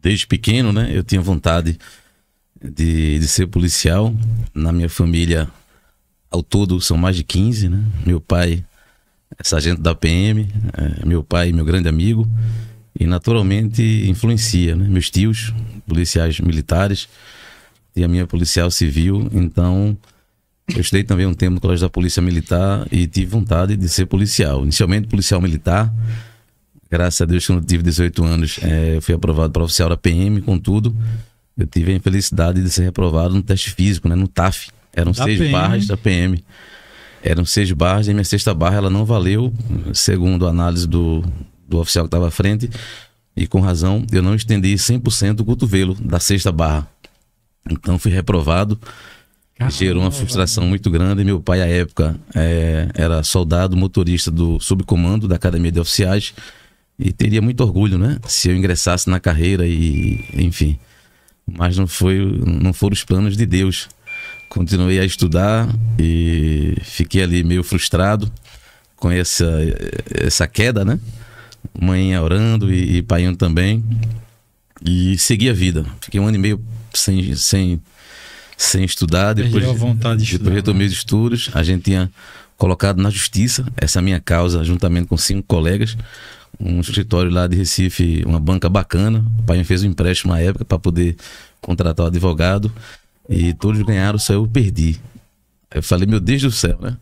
Desde pequeno, né, eu tinha vontade de ser policial. Na minha família, ao todo, são mais de 15, né? Meu pai é sargento da PM, meu pai, meu grande amigo, e naturalmente influencia, né? Meus tios, policiais militares, e a minha policial civil. Então, eu estudei também um tempo no Colégio da Polícia Militar e tive vontade de ser policial. Inicialmente, policial militar. Graças a Deus, quando eu tive 18 anos, eu fui aprovado para oficial da PM. Contudo, eu tive a infelicidade de ser reprovado no teste físico, né? No TAF. Eram 6 barras da PM. Eram 6 barras e a minha 6ª barra ela não valeu, segundo a análise do oficial que estava à frente. E com razão, eu não estendi 100% o cotovelo da 6ª barra. Então fui reprovado. Gerou uma frustração muito grande. Meu pai, à época, era soldado, motorista do subcomando da Academia de Oficiais. E teria muito orgulho, né? Se eu ingressasse na carreira e, enfim. Mas não foram os planos de Deus. Continuei a estudar e fiquei ali meio frustrado com essa queda, né? Mãe orando e pai também. E segui a vida. Fiquei 1 ano e meio sem estudar. Depois retomei os estudos. A gente tinha colocado na justiça essa minha causa, juntamente com 5 colegas. Um escritório lá de Recife, uma banca bacana. O pai me fez um empréstimo na época para poder contratar o advogado. E todos ganharam, só eu perdi. Eu falei, meu Deus do céu, né?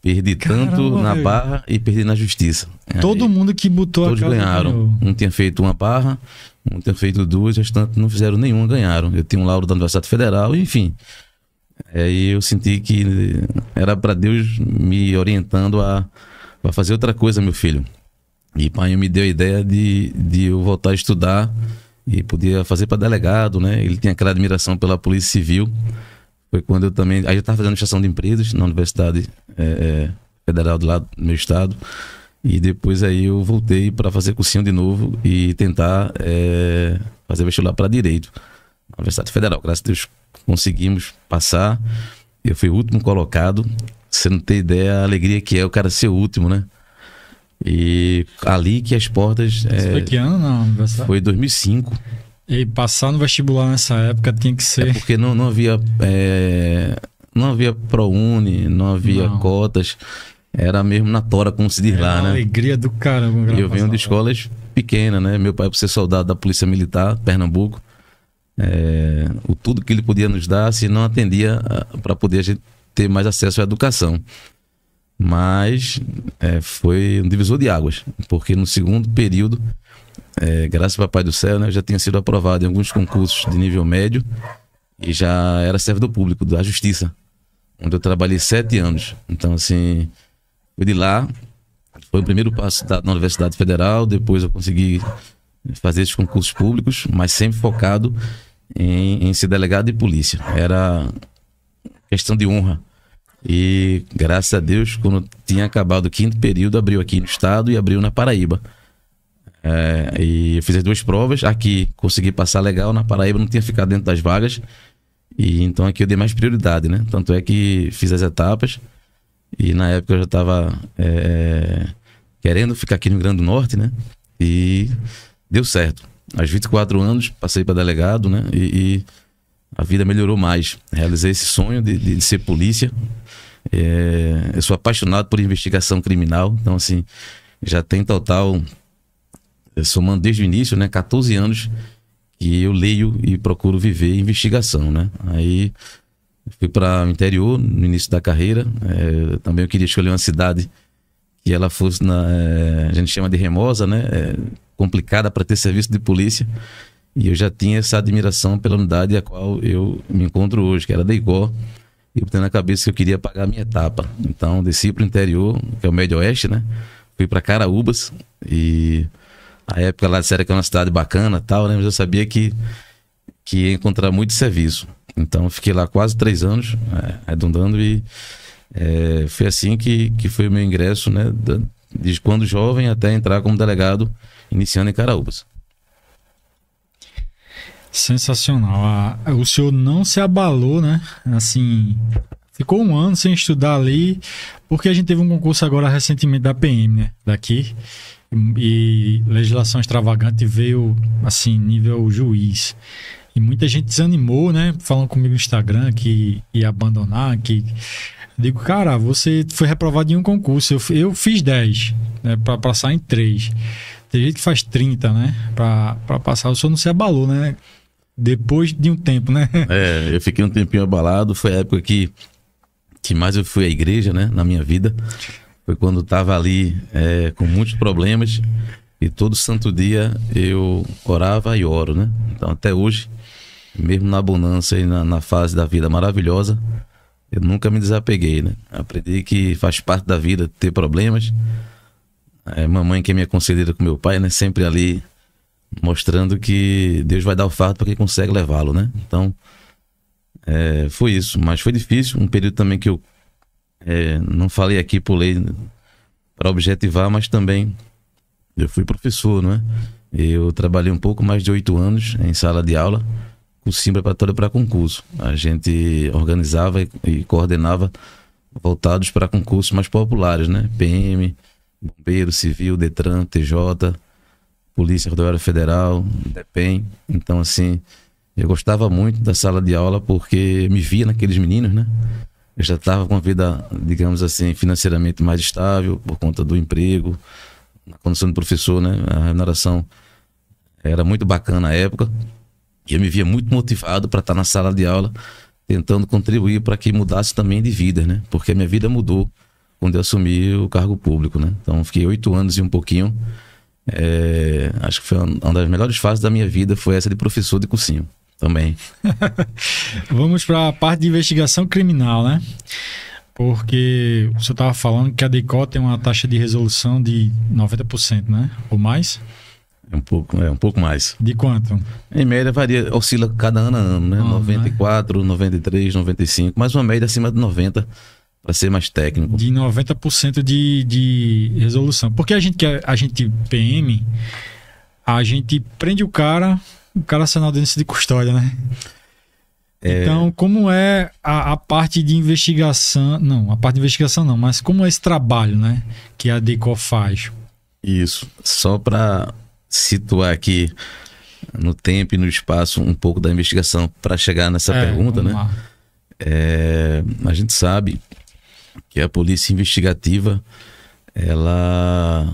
Perdi tanto na barra e perdi na justiça. Todo mundo que botou todos a causa ganharam. Um tinha feito 1 barra, um tinha feito 2, os restantes não fizeram nenhuma, ganharam. Eu tinha um laudo da Universidade Federal, enfim. Aí eu senti que era para Deus me orientando a fazer outra coisa, meu filho. E pai me deu a ideia de eu voltar a estudar e podia fazer para delegado, né? Ele tinha aquela admiração pela Polícia Civil. Foi quando eu também... Aí eu estava fazendo administração de empresas na Universidade Federal do meu estado. E depois aí eu voltei para fazer cursinho de novo e tentar fazer vestibular para Direito na Universidade Federal. Graças a Deus conseguimos passar. Eu fui o último colocado. Você não tem ideia a alegria que é o cara ser o último, né? E ali que as portas... Foi que ano na universidade? Foi 2005. E passar no vestibular nessa época tinha que ser... porque não havia ProUni, não havia cotas. Era mesmo na tora, como se diz lá, né? Alegria do caramba. Eu venho de escolas pequenas, né? Meu pai, por ser soldado da Polícia Militar, Pernambuco, tudo que ele podia nos dar, se não atendia para poder a gente ter mais acesso à educação. Mas foi um divisor de águas, porque no segundo período, graças ao Papai do Céu, né, eu já tinha sido aprovado em alguns concursos de nível médio e já era servidor público da Justiça, onde eu trabalhei 7 anos. Então, assim, fui de lá, foi o primeiro passo na Universidade Federal. Depois eu consegui fazer esses concursos públicos, mas sempre focado em ser delegado de polícia. Era questão de honra. E graças a Deus, quando tinha acabado o 5º período, abriu aqui no estado e abriu na Paraíba. E eu fiz as 2 provas. Aqui consegui passar legal, na Paraíba não tinha ficado dentro das vagas. E então aqui eu dei mais prioridade, né? Tanto é que fiz as etapas. E na época eu já estava querendo ficar aqui no Rio Grande do Norte, né? E deu certo. Aos 24 anos passei para delegado, né? E a vida melhorou mais. Realizei esse sonho de ser polícia. Eu sou apaixonado por investigação criminal. Então, assim, já tem total, somando desde o início, né, 14 anos que eu leio e procuro viver investigação, né? Aí fui para o interior no início da carreira. Também eu queria escolher uma cidade que ela fosse a gente chama de remosa, né? Complicada para ter serviço de polícia. E eu já tinha essa admiração pela unidade a qual eu me encontro hoje, que era da Igor. E eu tenho na cabeça que eu queria pagar a minha etapa. Então desci para o interior, que é o Médio Oeste, né? Fui para Caraúbas. E a época lá disseram que é uma cidade bacana e tal, né? Mas eu sabia que ia encontrar muito serviço. Então fiquei lá quase 3 anos, arredondando. E foi assim que foi o meu ingresso, né? Desde quando jovem até entrar como delegado, iniciando em Caraúbas. Sensacional. O senhor não se abalou, né? Assim, ficou 1 ano sem estudar ali, porque a gente teve um concurso agora recentemente da PM, né? Daqui. e legislação extravagante veio, assim, nível juiz. E muita gente desanimou, né? Falando comigo no Instagram que ia abandonar, que... Digo, cara, você foi reprovado em um concurso. Eu fiz 10, né? Pra passar em 3. Tem gente que faz 30, né? Pra passar. O senhor não se abalou, né? Depois de um tempo, né? Eu fiquei um tempinho abalado. Foi a época que mais eu fui à igreja, né? Na minha vida. Foi quando eu tava ali com muitos problemas. E todo santo dia eu orava e oro, né? Então até hoje, mesmo na abundância e na fase da vida maravilhosa, eu nunca me desapeguei, né? Aprendi que faz parte da vida ter problemas. Mamãe, que é minha conselheira com meu pai, né? Sempre ali mostrando que Deus vai dar o fardo para quem consegue levá-lo, né? Então, foi isso. Mas foi difícil. Um período também que eu não falei aqui, pulei para objetivar, mas também eu fui professor, não é? Eu trabalhei um pouco mais de 8 anos em sala de aula, cursinho preparatório para concurso. A gente organizava e coordenava voltados para concursos mais populares, né? PM, Bombeiro, Civil, Detran, TJ, Polícia Rodoviária Federal, DEPEN. Então, assim, eu gostava muito da sala de aula porque me via naqueles meninos, né? Eu já estava com a vida, digamos assim, financeiramente mais estável por conta do emprego, na condição de professor, né? A remuneração era muito bacana na época. E eu me via muito motivado para estar na sala de aula, tentando contribuir para que mudasse também de vida, né? Porque a minha vida mudou quando eu assumi o cargo público, né? Então, fiquei 8 anos e um pouquinho. Acho que foi uma das melhores fases da minha vida, foi essa de professor de cursinho também. Vamos para a parte de investigação criminal, né? Porque o senhor estava falando que a DECO tem uma taxa de resolução de 90%, né? Ou mais? Um pouco mais. De quanto? Em média varia, oscila cada ano a ano, né? 94, 93, 95, mas uma média acima de 90, para ser mais técnico. De 90% de resolução. Porque a gente PM, a gente prende o cara sai na audiência de custódia, né? Então, como é a parte de investigação... Não, a parte de investigação não, mas como é esse trabalho, né? Que a DECO faz? Isso. Só para situar aqui no tempo e no espaço um pouco da investigação para chegar nessa pergunta, né? A gente sabe que a polícia investigativa ela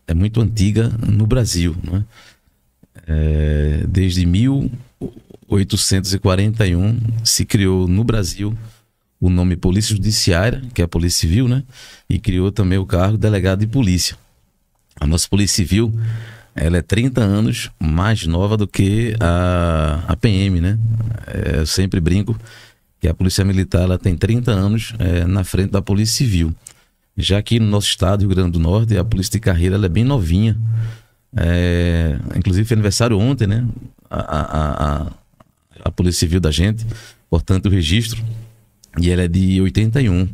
é muito antiga no Brasil, né? Desde 1841 se criou no Brasil o nome Polícia Judiciária, que é a Polícia Civil, né? E criou também o cargo de delegado de polícia. A nossa Polícia Civil, ela é 30 anos mais nova do que a PM, né? Eu sempre brinco que a Polícia Militar ela tem 30 anos na frente da Polícia Civil. Já aqui no nosso estado, Rio Grande do Norte, a Polícia de Carreira ela é bem novinha. Inclusive foi aniversário ontem, né? A Polícia Civil da gente, portanto o registro, e ela é de 81.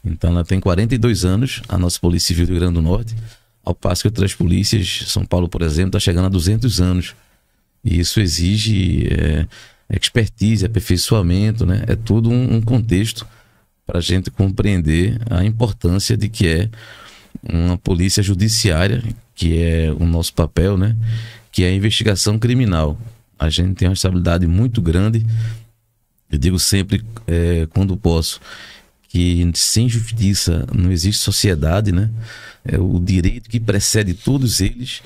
Então ela tem 42 anos, a nossa Polícia Civil do Rio Grande do Norte, ao passo que outras polícias, São Paulo, por exemplo, está chegando a 200 anos. E isso exige expertise, aperfeiçoamento, né? É tudo um contexto para a gente compreender a importância de que é uma polícia judiciária, que é o nosso papel, né? Que é a investigação criminal. A gente tem uma responsabilidade muito grande. Eu digo sempre, quando posso, que sem justiça não existe sociedade, né? O direito que precede todos eles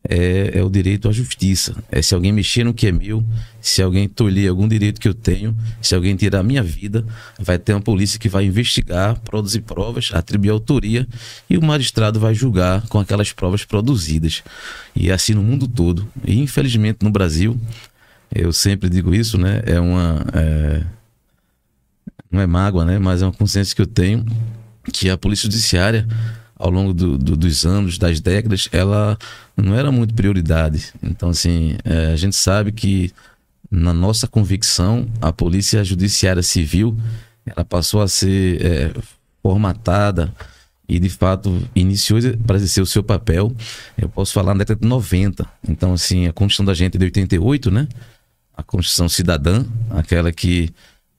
é o direito à justiça. Se alguém mexer no que é meu, se alguém tolher algum direito que eu tenho, se alguém tirar a minha vida, vai ter uma polícia que vai investigar, produzir provas, atribuir autoria, e o magistrado vai julgar com aquelas provas produzidas. E assim no mundo todo. E infelizmente no Brasil, eu sempre digo isso, né? Não é mágoa, né? Mas é uma consciência que eu tenho, que a Polícia Judiciária, ao longo dos anos, das décadas, ela não era muito prioridade. Então, assim, a gente sabe que, na nossa convicção, a Polícia Judiciária Civil, ela passou a ser formatada e, de fato, iniciou para exercer o seu papel, eu posso falar, na década de 90. Então, assim, a Constituição da gente é de 88, né? A Constituição Cidadã, aquela que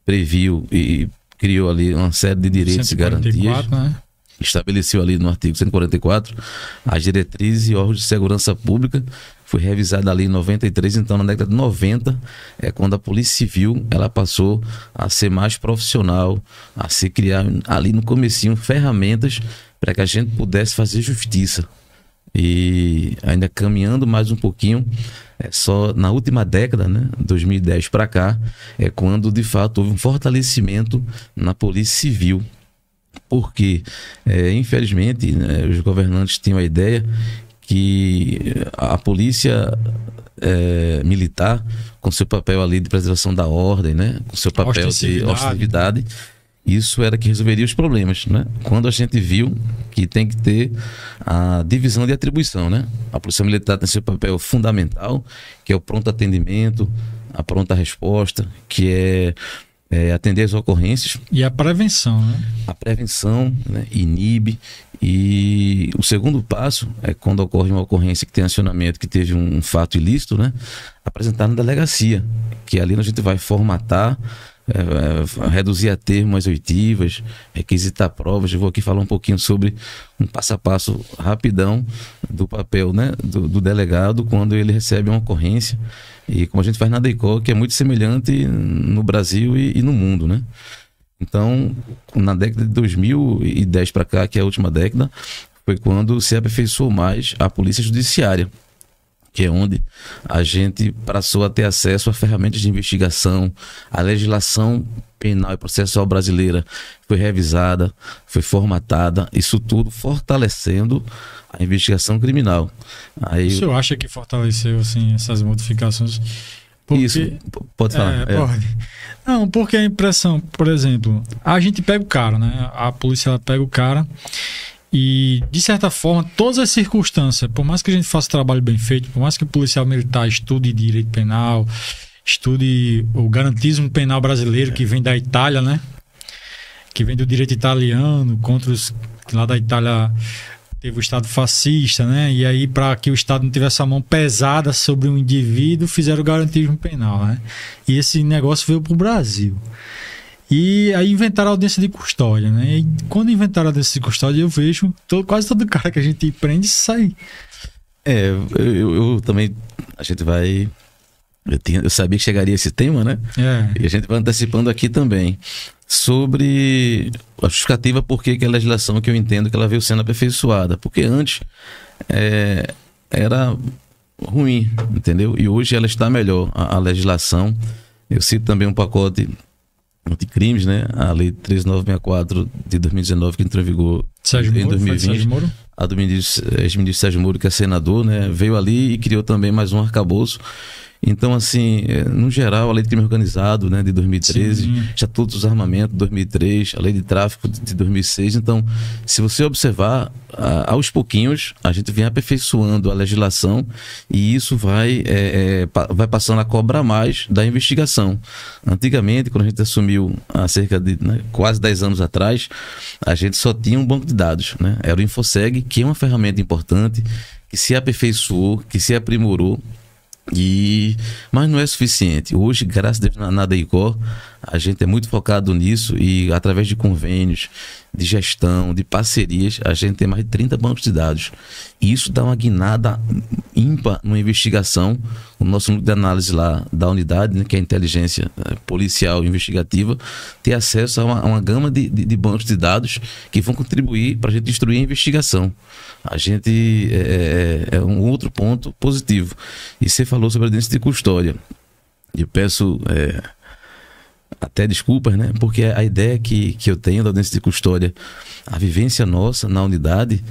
previu e criou ali uma série de direitos 144, e garantias. Né? estabeleceu ali no artigo 144 as diretrizes e órgãos de segurança pública. Foi revisada ali em 93, então na década de 90 é quando a Polícia Civil ela passou a ser mais profissional, a se criar ali no comecinho ferramentas para que a gente pudesse fazer justiça. E ainda caminhando mais um pouquinho, só na última década, né, 2010 para cá, é quando de fato houve um fortalecimento na Polícia Civil. Porque, infelizmente, né, os governantes tinham a ideia que a polícia militar, com seu papel ali de preservação da ordem, né, com seu papel de ostensividade, isso era que resolveria os problemas, né? Quando a gente viu que tem que ter a divisão de atribuição, né? A Polícia Militar tem seu papel fundamental, que é o pronto atendimento, a pronta resposta, que é atender as ocorrências. E a prevenção, né? A prevenção, né, inibe. E o segundo passo é quando ocorre uma ocorrência que tem acionamento, que teve um fato ilícito, né? Apresentar na delegacia, que ali a gente vai formatar, reduzir a termos oitivas, requisitar provas. Eu vou aqui falar um pouquinho sobre um passo a passo rapidão do papel, né, do delegado quando ele recebe uma ocorrência, e como a gente faz na DEICOL, que é muito semelhante no Brasil e no mundo, né? Então, na década de 2010 para cá, que é a última década, foi quando se aperfeiçoou mais a polícia judiciária, que é onde a gente passou a ter acesso a ferramentas de investigação. A legislação penal e processual brasileira foi revisada, foi formatada, isso tudo fortalecendo a investigação criminal. Aí, o senhor acha que fortaleceu assim, essas modificações? Porque, isso, pode falar. Pode. Não, porque a impressão, por exemplo, a gente pega o cara, né? A polícia ela pega o cara e, de certa forma, todas as circunstâncias, por mais que a gente faça trabalho bem feito, por mais que o policial militar estude direito penal, estude o garantismo penal brasileiro, que vem da Itália, né? Que vem do direito italiano, contra os que lá da Itália teve o Estado fascista, né? E aí, para que o Estado não tivesse a mão pesada sobre um indivíduo, fizeram o garantismo penal, né? E esse negócio veio para o Brasil. E aí inventaram a audiência de custódia, né? E quando inventaram a audiência de custódia, eu vejo quase todo cara que a gente prende sai. Eu também, a gente vai... Eu sabia que chegaria esse tema, né? E a gente vai antecipando aqui também sobre a justificativa por que a legislação, que eu entendo que ela veio sendo aperfeiçoada. Porque antes era ruim, entendeu? E hoje ela está melhor, a legislação. Eu cito também um pacote anticrimes, né? A Lei 13964 de 2019, que entrou em vigor em 2020. A do ex-ministro Sérgio Moro, que é senador, né? Veio ali e criou também mais um arcabouço. Então, assim, no geral, a Lei de Crime Organizado, né, de 2013, Sim. Estatuto dos Armamentos, de 2003, a Lei de Tráfico de 2006. Então, se você observar, aos pouquinhos, a gente vem aperfeiçoando a legislação e isso vai passando a cobrar mais da investigação. Antigamente, quando a gente assumiu há cerca de quase 10 anos atrás, a gente só tinha um banco de dados, né? Era o Infoseg, que é uma ferramenta importante, que se aperfeiçoou, que se aprimorou. Mas não é suficiente. Hoje, graças a Deus, na DEICOL, a gente é muito focado nisso e através de convênios, de gestão, de parcerias, a gente tem mais de 30 bancos de dados. E isso dá uma guinada ímpar numa investigação. O nosso núcleo de análise lá da unidade, né, que é a inteligência policial e investigativa, ter acesso a uma gama de bancos de dados que vão contribuir para a gente instruir a investigação. A gente é um outro ponto positivo. E você falou sobre a audiência de custódia. Eu peço até desculpas, né? Porque a ideia que eu tenho da audiência de custódia, a vivência nossa na unidade,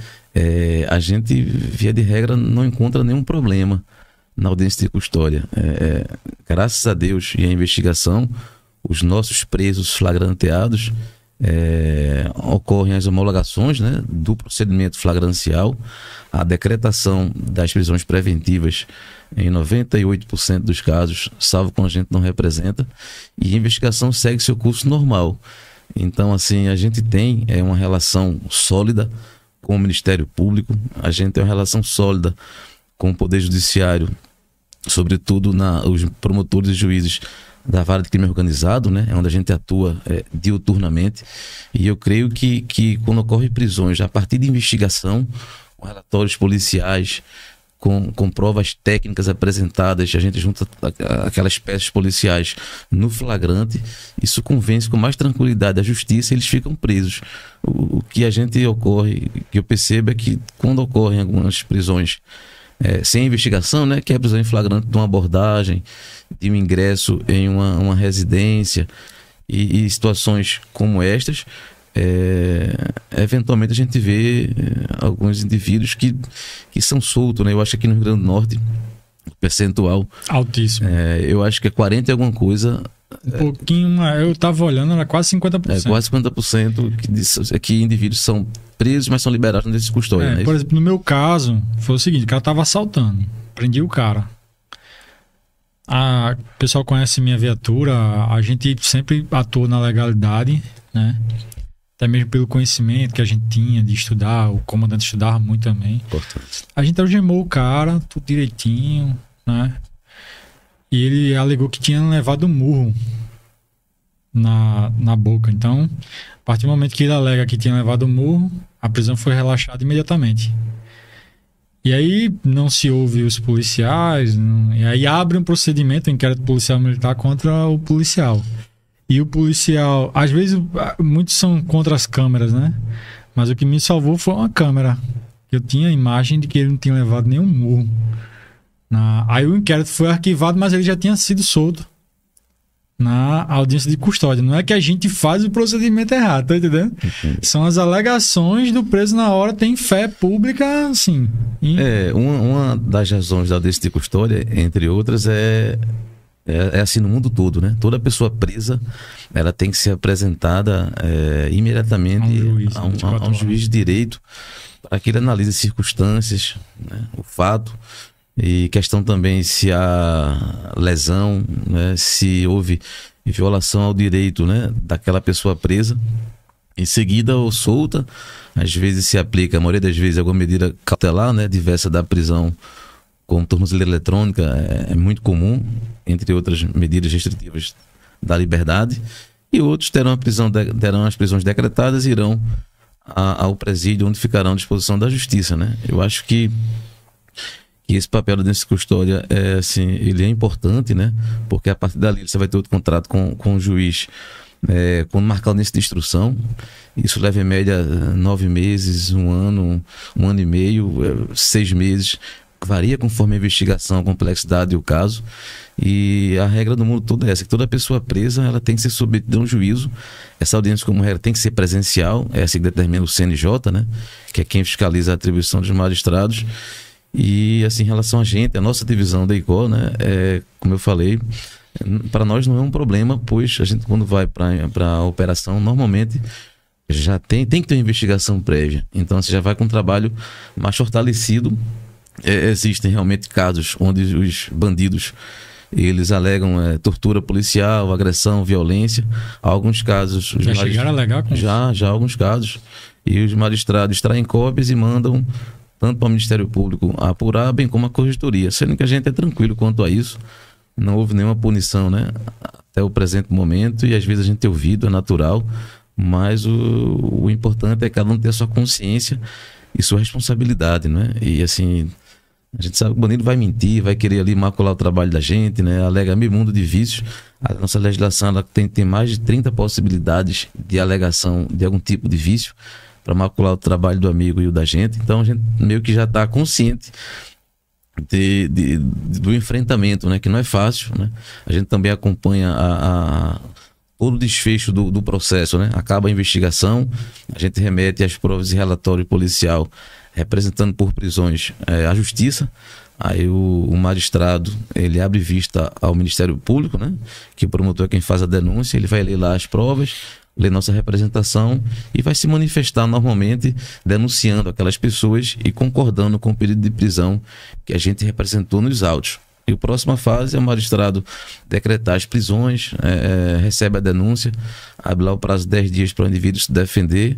a gente, via de regra, não encontra nenhum problema na audiência de custódia. Graças a Deus e à investigação, os nossos presos flagranteados, ocorrem as homologações, né, do procedimento flagrancial, a decretação das prisões preventivas em 98% dos casos, salvo quando a gente não representa, e a investigação segue seu curso normal. Então, assim, a gente tem uma relação sólida com o Ministério Público, a gente tem uma relação sólida com o Poder Judiciário, sobretudo os promotores e juízes da vara de crime organizado, né? É onde a gente atua diuturnamente. E eu creio que quando ocorrem prisões, a partir de investigação, com relatórios policiais, com provas técnicas apresentadas, a gente junta aquelas peças policiais no flagrante, isso convence com mais tranquilidade a justiça e eles ficam presos. O que a gente que eu percebo é que quando ocorrem algumas prisões sem investigação, né, que é a prisão em flagrante de uma abordagem, de um ingresso em uma residência e situações como estas, eventualmente a gente vê alguns indivíduos que são soltos, né? Eu acho que aqui no Rio Grande do Norte o percentual altíssimo. Eu acho que é 40 e alguma coisa. Um pouquinho, eu estava olhando, era quase 50%. Quase 50% que indivíduos são presos, mas são liberados desse custódia. Né? Por exemplo, no meu caso, foi o seguinte: o cara estava assaltando, prendi o cara. O pessoal conhece minha viatura, a gente sempre atua na legalidade, né? Até mesmo pelo conhecimento que a gente tinha de estudar, o comandante estudava muito também. Importante. A gente algemou o cara, tudo direitinho, né? E ele alegou que tinha levado murro na boca. Então, a partir do momento que ele alega que tinha levado murro, a prisão foi relaxada imediatamente. E aí não se ouve os policiais, e aí abre um procedimento, um inquérito policial militar contra o policial. E o policial, às vezes, muitos são contra as câmeras, né? Mas o que me salvou foi uma câmera. Eu tinha a imagem de que ele não tinha levado nenhum murro. Aí o inquérito foi arquivado, mas ele já tinha sido solto na audiência de custódia. Não é que a gente faz o procedimento errado, tá entendendo? São as alegações do preso na hora, tem fé pública, assim. Uma das razões da audiência de custódia, entre outras, é assim no mundo todo, né? Toda pessoa presa, ela tem que ser apresentada imediatamente a um juiz de direito para que ele analise as circunstâncias, né? O fato, e questão também se há lesão, né? Se houve violação ao direito, né? Daquela pessoa presa. Em seguida, ou solta, às vezes se aplica, a maioria das vezes, alguma medida cautelar, né? Diversa da prisão, como tornozeleira eletrônica, é muito comum, entre outras medidas restritivas da liberdade, e outros terão as prisões decretadas e irão ao presídio, onde ficarão à disposição da justiça, né? Eu acho que esse papel da audiência de custódia ele é importante, né? Porque a partir dali você vai ter outro contrato com o juiz, quando marcar a audiência de instrução. Isso leva em média 9 meses, 1 ano, 1 ano e meio, 6 meses. Varia conforme a investigação, a complexidade e o caso. E a regra do mundo todo é essa, que toda pessoa presa, ela tem que ser submetida a um juízo. Essa audiência, como regra, tem que ser presencial, é assim que determina o CNJ, né? Que é quem fiscaliza a atribuição dos magistrados. E assim, em relação a gente, a nossa divisão da ICO, né? Como eu falei, para nós não é um problema, pois a gente, quando vai para a operação, normalmente já tem que ter uma investigação prévia. Então você já vai com um trabalho mais fortalecido. Existem realmente casos onde os bandidos eles alegam tortura policial, agressão, violência. Há alguns casos já chegaram a alegar com já alguns casos, e os magistrados extraem cópias e mandam tanto para o Ministério Público apurar, bem como a Corregedoria, sendo que a gente é tranquilo quanto a isso. Não houve nenhuma punição, né, até o presente momento, e às vezes a gente tem ouvido, é natural, mas o importante é cada um ter a sua consciência e sua responsabilidade, né? E assim, a gente sabe que o bandido vai mentir, vai querer ali macular o trabalho da gente, né? Alega meio mundo de vícios. A nossa legislação ela tem mais de 30 possibilidades de alegação de algum tipo de vício para macular o trabalho do amigo e o da gente. Então a gente meio que já está consciente do enfrentamento, né? Que não é fácil, né? A gente também acompanha todo o desfecho do processo, né? Acaba a investigação, a gente remete as provas e relatório policial representando por prisões à justiça. Aí o magistrado, ele abre vista ao Ministério Público, né? Que o promotor é quem faz a denúncia, ele vai ler lá as provas, ler nossa representação e vai se manifestar normalmente denunciando aquelas pessoas e concordando com o pedido de prisão que a gente representou nos autos. E a próxima fase é o magistrado decretar as prisões, recebe a denúncia, abre lá o prazo de 10 dias para o indivíduo se defender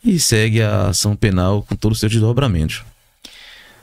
e segue a ação penal com todos os seus desdobramentos.